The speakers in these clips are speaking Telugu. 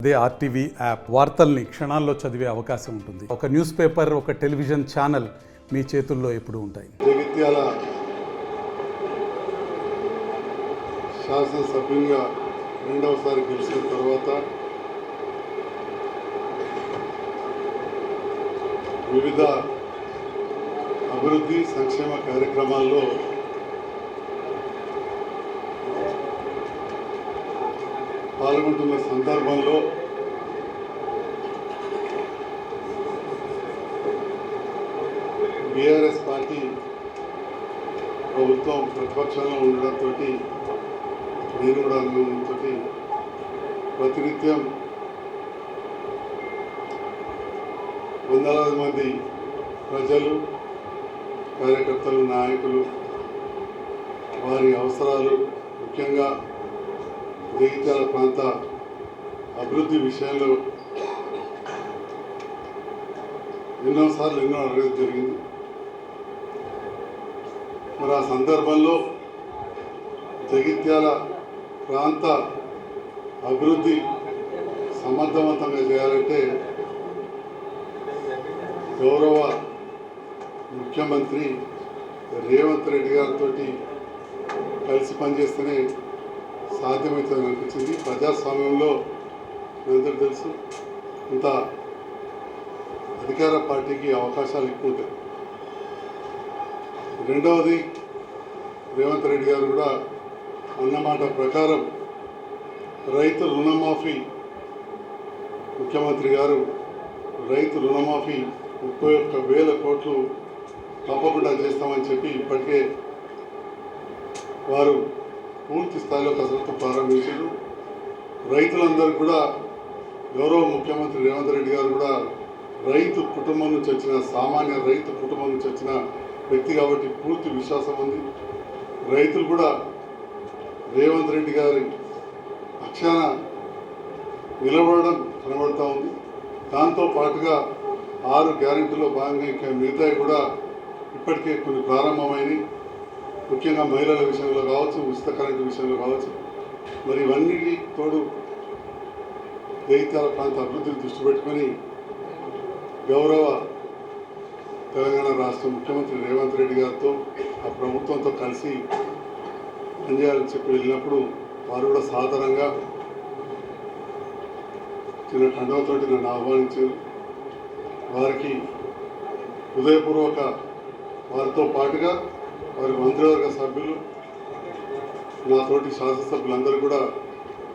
అదే ఆర్టీవీ యాప్ వార్తల్ని క్షణాల్లో చదివే అవకాశం ఉంటుంది. ఒక న్యూస్ పేపర్, ఒక టెలివిజన్ ఛానల్ మీ చేతుల్లో ఎప్పుడూ ఉంటాయి. జగిత్యాల శాసనసభ్యునిగా రెండవసారి గెలిచిన తర్వాత వివిధ అభివృద్ధి సంక్షేమ కార్యక్రమాల్లో పాల్గొంటున్న సందర్భంలో బీఆర్ఎస్ పార్టీ ప్రభుత్వం ప్రతిపక్షంలో ఉండడంతో నేను కూడా అనుభవంతో ప్రతినిత్యం వందలాది మంది ప్రజలు, కార్యకర్తలు, నాయకులు వారి అవసరాలు, ముఖ్యంగా జగిత్యాల ప్రాంత అభివృద్ధి విషయంలో ఎన్నోసార్లు అడగడం జరిగింది. మరి ఆ సందర్భంలో జగిత్యాల ప్రాంత అభివృద్ధి సమర్థవంతంగా చేయాలంటే గౌరవ ముఖ్యమంత్రి రేవంత్ రెడ్డి గారితో కలిసి పనిచేస్తేనే సాధ్యమవుతుందని అనిపించింది. ప్రజాస్వామ్యంలో అందరూ తెలుసు, ఇంత అధికార పార్టీకి అవకాశాలు ఎక్కువ ఉంటాయి. రెండవది, రేవంత్ రెడ్డి గారు కూడా అన్నమాట ప్రకారం రైతు రుణమాఫీ, ముఖ్యమంత్రి గారు రైతు రుణమాఫీ 31,000 కోట్లు తప్పకుండా చేస్తామని చెప్పి ఇప్పటికే వారు పూర్తి స్థాయిలో కసరత్తు ప్రారంభించారు. రైతులందరూ కూడా గౌరవ ముఖ్యమంత్రి రేవంత్ రెడ్డి గారు కూడా రైతు కుటుంబం నుంచి వచ్చిన, సామాన్య రైతు కుటుంబం నుంచి వచ్చిన వ్యక్తి కాబట్టి పూర్తి విశ్వాసం ఉంది. రైతులు కూడా రేవంత్ రెడ్డి గారి పక్షాన నిలబడడం కనబడుతూ ఉంది. దాంతో పాటుగా 6 గ్యారెంటీలో భాగంగా ఇంకా మిగతాయి కూడా ఇప్పటికే కొన్ని ప్రారంభమైనవి. ముఖ్యంగా మహిళల విషయంలో కావచ్చు, ఉచిత కరెంటు విషయంలో కావచ్చు. మరి ఇవన్నిటి తోడు జగిత్యాల ప్రాంత అభివృద్ధిని దృష్టి పెట్టుకొని గౌరవ తెలంగాణ రాష్ట్ర ముఖ్యమంత్రి రేవంత్ రెడ్డి గారితో, ఆ ప్రభుత్వంతో కలిసి పనిచేయాలని చెప్పి వెళ్ళినప్పుడు వారు కూడా సాధారణంగా చిన్న కండవతోటి నన్ను ఆహ్వానించారు. వారికి హృదయపూర్వక, వారితో పాటుగా వారి మంత్రివర్గ సభ్యులు, నాతోటి శాసనసభ్యులందరూ కూడా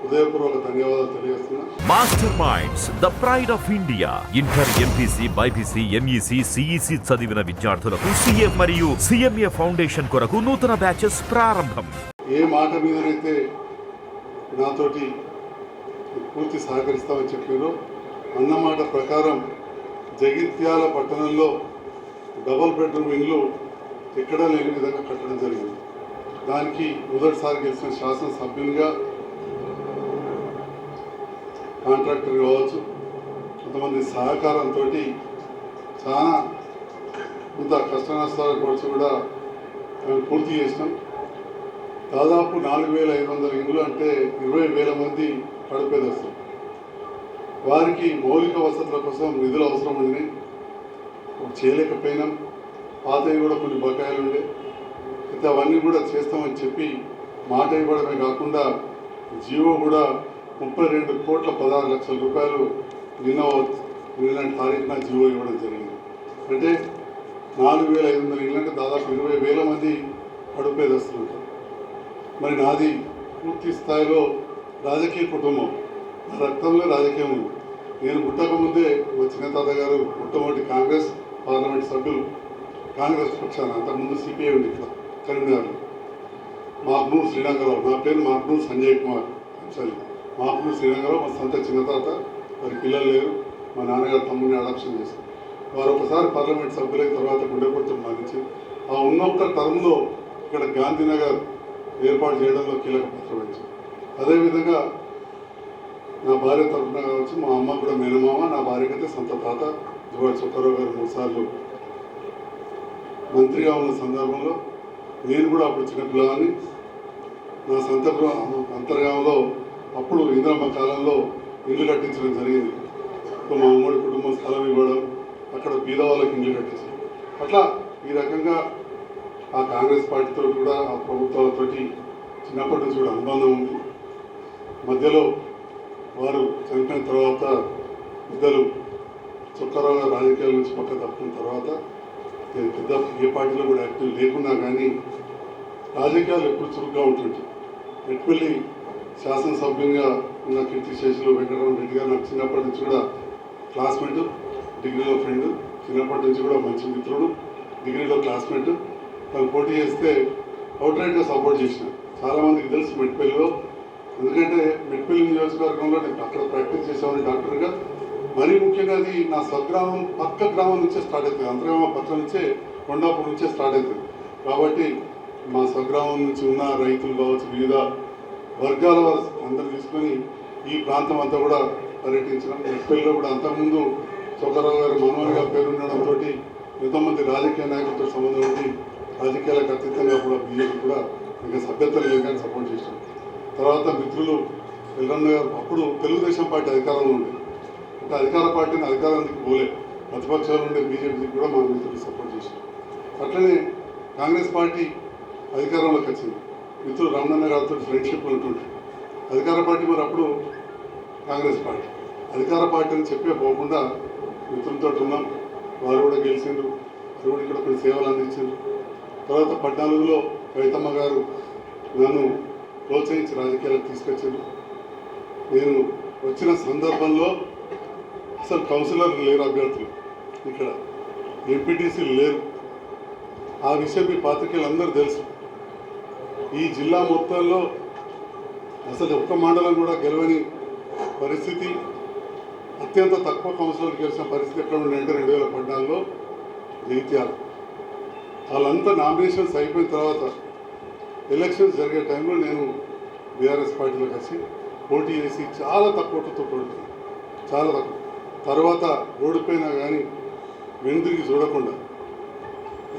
హృదయపూర్వక ధన్యవాదాలు తెలియజేస్తున్నా. Master minds, the pride of India. Inter, MPC, BiPC, MEC, CEC చదివిన విద్యార్థులకు సిఏ మరియు సిఎంఏ ఫౌండేషన్ కొరకు నూతన బ్యాచెస్ ప్రారంభం. ఏ మాట మీదనైతే నాతోటి పూర్తి సహకరిస్తామని చెప్పారో అన్నమాట ప్రకారం జగిత్యాల పట్టణంలో డబుల్ బెడ్రూమ్ ఇల్లు ఎక్కడా లేని విధంగా కట్టడం జరిగింది. దానికి మొదటిసారి గెలిచిన శాసనసభ్యునిగా, కాంట్రాక్టర్ కావచ్చు, కొంతమంది సహకారంతో చాలా కొంత కష్ట నష్టాల ఖర్చు కూడా మేము పూర్తి చేసినాం. దాదాపు 4,500 ఇండ్లు అంటే 20,000 మంది కడుపేదస్తారు. వారికి మౌలిక వసతుల కోసం నిధులు అవసరం ఉండి చేయలేకపోయినాం. పాతవి కూడా కొన్ని బకాయిలు ఉండే, అయితే అవన్నీ కూడా చేస్తామని చెప్పి మాట ఇవ్వడమే కాకుండా జీవో కూడా 32,16,00,000 రూపాయలు నిన్నటి తారీఖున జీవో ఇవ్వడం జరిగింది. అంటే 4,500 ఇళ్ళంటే దాదాపు 20,000 మంది కడుపేదస్తులు ఉంటారు. మరి నాది పూర్తి స్థాయిలో రాజకీయ కుటుంబం, నా రక్తంలో రాజకీయం ఉంది. నేను పుట్టకముందే మా చిన్నతాత గారు మొట్టమొదటి కాంగ్రెస్ పార్లమెంట్ సభ్యులు, కాంగ్రెస్ పక్షాన, అంతకుముందు సిపిఐ ఉంది ఇక్కడ కరీంనగర్లో. మాక్నూర్ శ్రీరంగరావు, నా పేరు మాక్నూర్ సంజయ్ కుమార్ అంశాలి. మాక్నూర్ శ్రీరంగరావు మా సొంత చిన్నతాత, వారి పిల్లలు లేరు. మా నాన్నగారు తమ్ముడిని అడాప్షన్ చేశారు. వారు ఒకసారి పార్లమెంట్ సభ్యులైన తర్వాత గుండెపోటుతో మరణించి, ఆ ఉన్నొక్క టర్మ్లో ఇక్కడ గాంధీనగర్ ఏర్పాటు చేయడంలో కీలక పాత్ర వహించారు. అదేవిధంగా నా భార్య తరఫున కావచ్చు, మా అమ్మ కూడా మేనమామ, నా భార్యకైతే సొంత తాత జువాడి సుబ్బారావు గారు 3 సార్లు మంత్రిగా ఉన్న సందర్భంలో నేను కూడా అప్పుడు చిన్నపిల్లవాడిని. నా సొంత అంతర్గామంలో అప్పుడు ఇంద్రమ్మ కాలంలో ఇల్లు కట్టించడం జరిగింది. సో మా ఉమ్మడి కుటుంబం స్థలం ఇవ్వడం, అక్కడ బీద వాళ్ళకి ఇల్లు కట్టించడం, అట్లా ఈ రకంగా ఆ కాంగ్రెస్ పార్టీతో కూడా ఆ ప్రభుత్వాలతోటి చిన్నప్పటి నుంచి కూడా అనుబంధం ఉంది. మధ్యలో వారు చనిపోయిన తర్వాత పెద్దలు చుక్కారావు గారు రాజకీయాల నుంచి పక్క తప్పుకున్న తర్వాత నేను పెద్ద ఏ పార్టీలో కూడా యాక్టివ్ లేకున్నా కానీ రాజకీయాలు ఎప్పుడు చురుగ్గా ఉంటుంటాయి. ఎట్పల్లి శాసనసభ్యంగా ఉన్న కీర్తిశేషులు వెంకటరామ రెడ్డి గారు నాకు చిన్నప్పటి నుంచి కూడా క్లాస్మేట్, డిగ్రీలో ఫ్రెండ్, చిన్నప్పటి నుంచి కూడా మంచి మిత్రుడు, డిగ్రీలో క్లాస్మేట్. తను పోటీ చేస్తే అవుట్రైట్గా సపోర్ట్ చేసిన చాలామందికి తెలుసు మెట్పల్లిలో. ఎందుకంటే మెట్పల్లి నియోజకవర్గంలో నేను అక్కడ ప్రాక్టీస్ చేసేవాడిని డాక్టర్గా. మరీ ముఖ్యంగా అది నా స్వగ్రామం పక్క గ్రామం నుంచే స్టార్ట్ అవుతుంది, అంతర్గామ పక్క నుంచే కొండాపూర్ నుంచే స్టార్ట్ అవుతుంది. కాబట్టి మా స్వగ్రామం నుంచి ఉన్న రైతులు కావచ్చు, వివిధ వర్గాల వారు అందరూ తీసుకొని ఈ ప్రాంతం అంతా కూడా పర్యటించడం. మెట్పల్లిలో కూడా అంతకుముందు చొక్కరావు గారు మనోహర్గా పేరుండడంతో ఎంతోమంది రాజకీయ నాయకులతో సంబంధం ఉంది. రాజకీయాలకు అతీతంగా కూడా బీజేపీ కూడా ఇంకా సభ్యత లేదు కానీ సపోర్ట్ చేశాం. తర్వాత మిత్రులు ఎల్లన్న గారు అప్పుడు తెలుగుదేశం పార్టీ అధికారంలో ఉండే, అంటే అధికార పార్టీని అధికారానికి పోలే, ప్రతిపక్షాలు ఉండే బీజేపీకి కూడా మా మిత్రులు సపోర్ట్ చేశారు. అట్లనే కాంగ్రెస్ పార్టీ అధికారంలోకి వచ్చింది. మిత్రులు రామన్న గారితో ఫ్రెండ్షిప్ ఉంటుండే. అధికార పార్టీ మరి అప్పుడు కాంగ్రెస్ పార్టీ అధికార పార్టీ అని చెప్పే పోకుండా మిత్రులతో ఉన్నాం. వారు కూడా గెలిచిండ్రు, వారు కూడా ఇక్కడ కొన్ని సేవలు అందించారు. తర్వాత 14లో కవితమ్మ గారు నన్ను ప్రోత్సహించి రాజకీయాలకు తీసుకొచ్చారు. నేను వచ్చిన సందర్భంలో అసలు కౌన్సిలర్లు లేరు, అభ్యర్థులు ఇక్కడ ఎంపీటీసీలు లేరు. ఆ విషయం మీ పాత్రికేయులు అందరూ తెలుసు. ఈ జిల్లా మొత్తంలో అసలు ఒక్క మండలం కూడా గెలవని పరిస్థితి, అత్యంత తక్కువ కౌన్సిలర్లు గెలిచిన పరిస్థితి ఎక్కడ ఉండంటే 2014లో జగిత్యాల. వాళ్ళంతా నామినేషన్స్ అయిపోయిన తర్వాత ఎలక్షన్స్ జరిగే టైంలో నేను బీఆర్ఎస్ పార్టీలో కలిసి పోటీ చేసి చాలా తక్కువతో ఓడిపోయాను, చాలా తక్కువ. తర్వాత ఓడిపోయినా కానీ వెనుదిరిగి చూడకుండా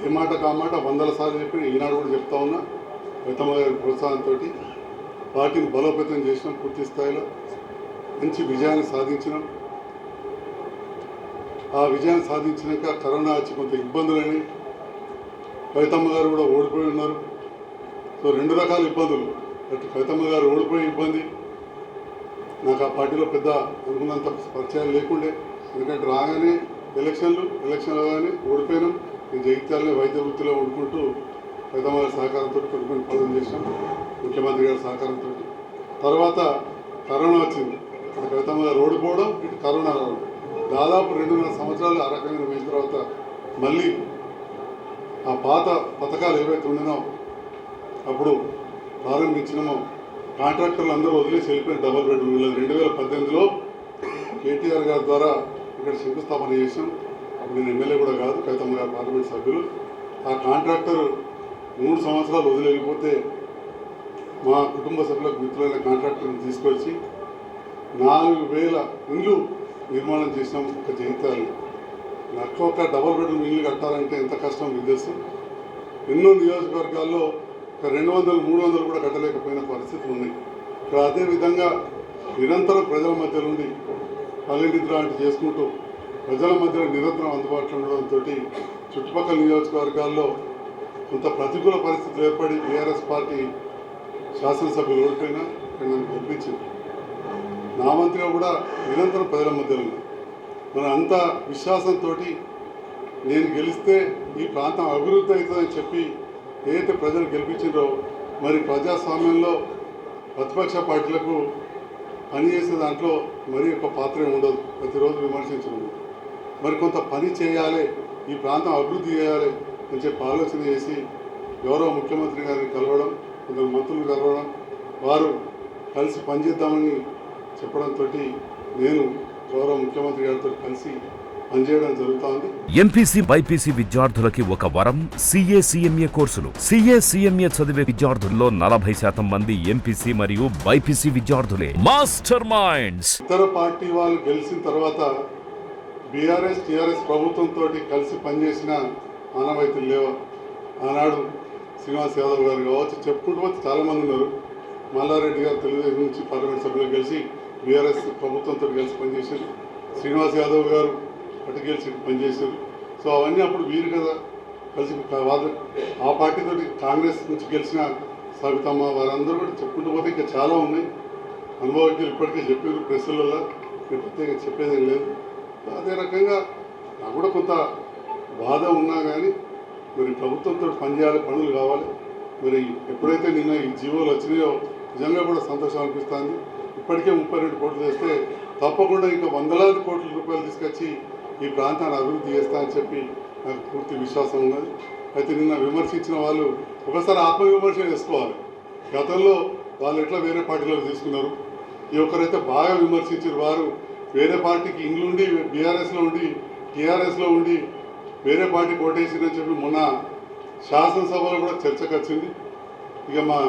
ఏ మాట కామాట 100 సార్లు చెప్పిన, ఈనాడు కూడా చెప్తా ఉన్నా, కవితమ్మ గారి ప్రోత్సాహంతో పార్టీని బలోపేతం చేసినాం. పూర్తి స్థాయిలో మంచి విజయాన్ని సాధించినాం. ఆ విజయాన్ని సాధించినాక కరోనా వచ్చి కొంత ఇబ్బందులని కవితమ్మ గారు కూడా ఓడిపోయి ఉన్నారు. సో 2 రకాల ఇబ్బందులు, అటు కవితమ్మ గారు ఓడిపోయే ఇబ్బంది, నాకు ఆ పార్టీలో పెద్ద అనుకున్నంత పరిచయాలు లేకుండే. ఎందుకంటే రాగానే ఎలక్షన్లు అవగానే ఓడిపోయినాం. నేను జగిత్యాలనే వైద్య వృత్తిలో వండుకుంటూ కవితమ్మ గారి సహకారంతో కొన్ని పనులు చేసినాం, ముఖ్యమంత్రి గారి సహకారంతో. తర్వాత కరోనా వచ్చింది, అటు కవితమ్మ గారు ఓడిపోవడం, ఇటు కరోనా రావడం. దాదాపు 2.5 సంవత్సరాలు ఆ రకంగా పోయిన తర్వాత మళ్ళీ ఆ పాత పథకాలు ఏవైతే ఉండినో అప్పుడు ప్రారంభించినామో కాంట్రాక్టర్లు అందరూ వదిలేసి వెళ్ళిపోయిన డబుల్ బెడ్రూమ్ ఇళ్ళు 2018లో కేటీఆర్ గారి ద్వారా ఇక్కడ శంకుస్థాపన చేసాం. అప్పుడు నేను ఎమ్మెల్యే కూడా కాదు, కవితమ్మ గారు పార్లమెంట్ సభ్యులు. ఆ కాంట్రాక్టర్ 3 సంవత్సరాలు వదిలి వెళ్ళిపోతే మా కుటుంబ సభ్యులకు మిత్రులైన కాంట్రాక్టర్ని తీసుకొచ్చి 4000 ఇండ్లు నిర్మాణం చేసినాం. ఒక జగిత్యాలు ఒక్క డబుల్ బెడ్రూమ్ ఇల్లు కట్టాలంటే ఎంత కష్టం మీకు తెలుసు. ఎన్నో నియోజకవర్గాల్లో ఒక 200, 300 కూడా కట్టలేకపోయిన పరిస్థితులు ఉన్నాయి. ఇక్కడ అదేవిధంగా నిరంతరం ప్రజల మధ్య నుండి పల్లెనిద్ర లాంటి చేసుకుంటూ ప్రజల మధ్య నిరంతరం అందుబాటులో ఉండడంతో చుట్టుపక్కల నియోజకవర్గాల్లో కొంత ప్రతికూల పరిస్థితులు ఏర్పడి బీఆర్ఎస్ పార్టీ శాసనసభ్యులు ఓడిపోయినా ఇక్కడ నన్ను గెలిపించింది. నా మంత్రిగా కూడా నిరంతరం ప్రజల మధ్యలో ఉన్నా. మన అంత విశ్వాసంతో నేను గెలిస్తే ఈ ప్రాంతం అభివృద్ధి అవుతుందని చెప్పి ఏదైతే ప్రజలు గెలిపించారో, మరి ప్రజాస్వామ్యంలో ప్రతిపక్ష పార్టీలకు పనిచేసే దాంట్లో మరి ఒక పాత్ర ఉండదు, ప్రతిరోజు విమర్శించడం. మరి కొంత పని చేయాలి, ఈ ప్రాంతం అభివృద్ధి చేయాలి అని చెప్పి ఆలోచన చేసి గౌరవ ముఖ్యమంత్రి గారిని కలవడం, కొందరు మంత్రులు కలవడం, వారు కలిసి పనిచేద్దామని చెప్పడంతో నేను గౌరవ ముఖ్యమంత్రి గారితో కలిసి పనిచేయడం జరుగుతోంది. ఎంపీసీ బైపీసీ విద్యార్థులకి ఒక వరం CA CMA కోర్సులు. CA CMA చదివే విద్యార్థుల్లో 40% మంది ఎంపీసీ మరియు బైపీసీ విద్యార్థులే. Master minds. ఇతర పార్టీ వాళ్ళు గెలిచిన తర్వాత బీఆర్ఎస్ టీఆర్ఎస్ ప్రభుత్వంతో కలిసి పనిచేసిన ఆనవాయితీలు లేవు. ఆనాడు శ్రీనివాస్ యాదవ్ గారు కావచ్చు, చెప్పుకుంటూ పోతే చాలామంది ఉన్నారు. మల్లారెడ్డి గారు తెలుగుదేశం నుంచి పార్లమెంట్ సభ్యులు కలిసి బీఆర్ఎస్ ప్రభుత్వంతో కలిసి పనిచేశారు. శ్రీనివాస్ యాదవ్ గారు అటు గెలిచి పనిచేశారు. సో అవన్నీ అప్పుడు వీరు కదా కలిసి వాళ్ళు ఆ పార్టీతో కాంగ్రెస్ నుంచి గెలిచిన సవితమ్మ వారందరూ కూడా చెప్పుకుంటూ పోతే ఇంకా చాలా ఉన్నాయి. అనుభవజ్ఞులు ఇప్పటికే చెప్పారు ప్రెస్లలో, నేను ప్రత్యేకంగా చెప్పేది ఏం లేదు. అదే రకంగా నాకు కూడా కొంత బాధ ఉన్నా కానీ మరి ప్రభుత్వంతో పనిచేయాలి, పనులు కావాలి. మరి ఎప్పుడైతే నిన్న ఈ జీవోలు వచ్చినాయో నిజంగా కూడా సంతోషం అనిపిస్తుంది. ఇప్పటికే 32 కోట్లు చేస్తే తప్పకుండా ఇంకా వందలాది కోట్ల రూపాయలు తీసుకొచ్చి ఈ ప్రాంతాన్ని అభివృద్ధి చేస్తా అని చెప్పి నాకు పూర్తి విశ్వాసం ఉన్నది. అయితే నిన్న విమర్శించిన వాళ్ళు ఒకసారి ఆత్మవిమర్శ చేసుకోవాలి. గతంలో వాళ్ళు ఎట్లా వేరే పార్టీలకు తీసుకున్నారు, ఈ ఒక్కరైతే బాగా విమర్శించారు. వారు వేరే పార్టీకి ఇండ్లుండి బీఆర్ఎస్లో ఉండి టీఆర్ఎస్లో ఉండి వేరే పార్టీ ఓటేసిందని చెప్పి మొన్న శాసనసభలో కూడా చర్చకు వచ్చింది. ఇక మా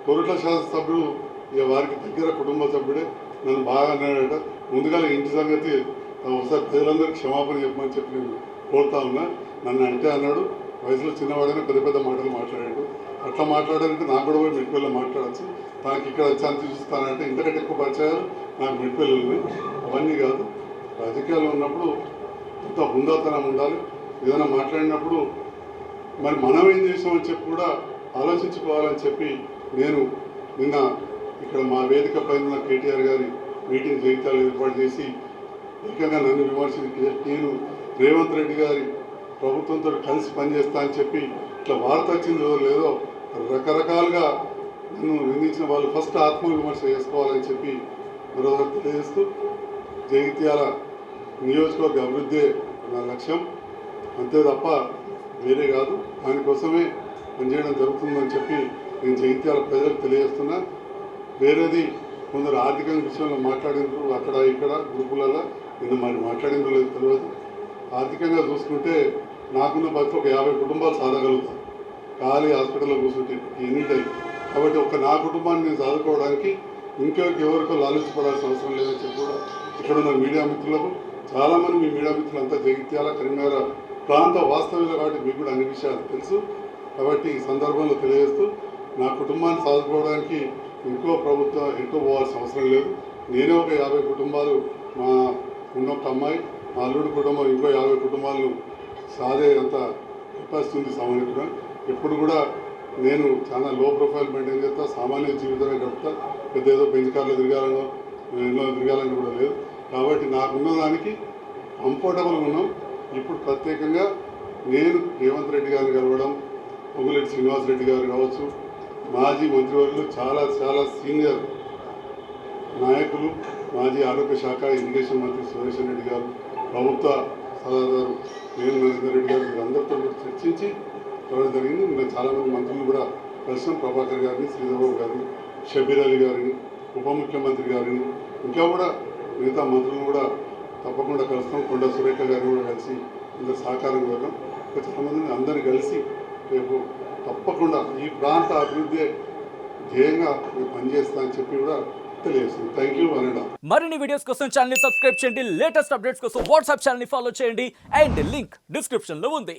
కొరుట్ల శాసనసభ్యుడు ఇక వారికి దగ్గర కుటుంబ సభ్యుడే నన్ను బాగా అన్నాడట. ముందుగా ఇంటి సంగతి ఒకసారి ప్రజలందరికీ క్షమాపణ చెప్పమని చెప్పి నేను కోరుతా ఉన్నా. నన్ను అంటే అన్నాడు, వయసులో చిన్నవాడైనా పెద్ద పెద్ద మాటలు మాట్లాడాడు. అట్లా మాట్లాడాలంటే నాకు కూడా పోయి మెట్టిపల్లిలో మాట్లాడచ్చు. తనకి ఇక్కడ వచ్చి అంత చూస్తానంటే ఇంతకంటే ఎక్కువ పరిచయాలు నాకు మెట్టిపల్లి ఉన్నాయి. అవన్నీ కాదు, రాజకీయాల్లో ఉన్నప్పుడు ఇంత హుందాతనం ఉండాలి. ఏదైనా మాట్లాడినప్పుడు మరి మనం ఏం చేసామని చెప్పి కూడా ఆలోచించుకోవాలని చెప్పి నేను నిన్న ఇక్కడ మా వేదిక పైన ఉన్న కేటీఆర్ గారి మీటింగ్ జగిత్యాలు ఏర్పాటు చేసి ఏకంగా నన్ను విమర్శించి నేను రేవంత్ రెడ్డి గారి ప్రభుత్వంతో కలిసి పనిచేస్తా అని చెప్పి ఇట్లా వార్త వచ్చిందో లేదో రకరకాలుగా నన్ను నిందించిన వాళ్ళు ఫస్ట్ ఆత్మవిమర్శ చేసుకోవాలని చెప్పి మరోసారి తెలియజేస్తూ జగిత్యాల నియోజకవర్గ అభివృద్ధే నా లక్ష్యం, అంతే తప్ప వేరే కాదు. దానికోసమే పనిచేయడం జరుగుతుందని చెప్పి నేను జగిత్యాల ప్రజలకు తెలియజేస్తున్నా. వేరేది కొందరు ఆర్థిక విషయంలో మాట్లాడినారు అక్కడ ఇక్కడ గ్రూపులలో, నేను మరి మాట్లాడిందో లేదు తెలియదు. ఆర్థికంగా చూసుకుంటే నాకున్న బతికి ఒక 50 కుటుంబాలు సాధగలుగుతాను ఖాళీ హాస్పిటల్లో కూర్చుంటే ఎనీ టైం. కాబట్టి నా కుటుంబాన్ని నేను చదువుకోవడానికి ఎవరికో లాలించపడాల్సిన అవసరం లేదని చెప్పి కూడా ఇక్కడ ఉన్న మీడియా మిత్రులకు, చాలామంది మీ మీడియా మిత్రులంతా జగిత్యాల కరీంనగర్ ప్రాంత వాస్తవ్యులు కాబట్టి మీకు కూడా అన్ని విషయాలు తెలుసు. కాబట్టి ఈ సందర్భంలో తెలియజేస్తూ నా కుటుంబాన్ని సాదుకోవడానికి ప్రభుత్వం ఎక్కువ పోవాల్సిన అవసరం లేదు. నేనే ఒక 50 కుటుంబాలు, మా ఉన్నొక్క అమ్మాయి, మా అల్లుడి కుటుంబం ఇంకో 50 కుటుంబాలను సాదే అంత కెపాసిటీ ఉంది సామాన్యుడుగా. ఎప్పుడు కూడా నేను చాలా లో ప్రొఫైల్ మెయింటైన్ చేస్తా, సామాన్య జీవితమే గడుపుతా. పెద్ద ఏదో బెంచ్ కార్లో తిరగాలనో ఎన్నో తిరగాలని కూడా లేదు. కాబట్టి నాకున్న దానికి కంఫర్టబుల్గా ఉన్నాం. ఇప్పుడు ప్రత్యేకంగా నేను రేవంత్ రెడ్డి గారిని కలవడం, పొంగులేటి శ్రీనివాసరెడ్డి గారు కావచ్చు, మాజీ మంత్రివర్యులు చాలా చాలా సీనియర్ నాయకులు, మాజీ ఆరోగ్య శాఖ ఇరిగేషన్ మంత్రి సురేష్ రెడ్డి గారు, ప్రభుత్వ సలహాదారు నేను నరేందర్ రెడ్డి గారు, వీరందరితో కూడా చర్చించి చూడడం జరిగింది. నేను చాలామంది మంత్రులు కూడా కలిసాం. ప్రభాకర్ గారిని, శ్రీధర్బాబు గారిని, షబీర్ అలీ గారిని, ఉప ముఖ్యమంత్రి గారిని, ఇంకా కూడా మిగతా మంత్రులను కూడా తప్పకుండా కలుస్తాం. కొండ సురేఖ గారిని కూడా కలిసి అందరు సహకారం కోరాం. ఇంకా చాలామందిని అందరినీ కలిసి రేపు తప్పకుండా ఈ ప్రాంత అభివృద్ధి ధ్యేయంగా పనిచేస్తా అని చెప్పి కూడా తెలియజేస్తుంది. థ్యాంక్ యూ అనండా. మరిన్ని వీడియోస్ కోసం ఛానల్ ని సబ్స్క్రైబ్ చేయండి. లేటెస్ట్ అప్డేట్స్ కోసం వాట్సాప్ ఛానల్ ని ఫాలో చేయండి. అండ్ లింక్ డిస్క్రిప్షన్ లో ఉంది.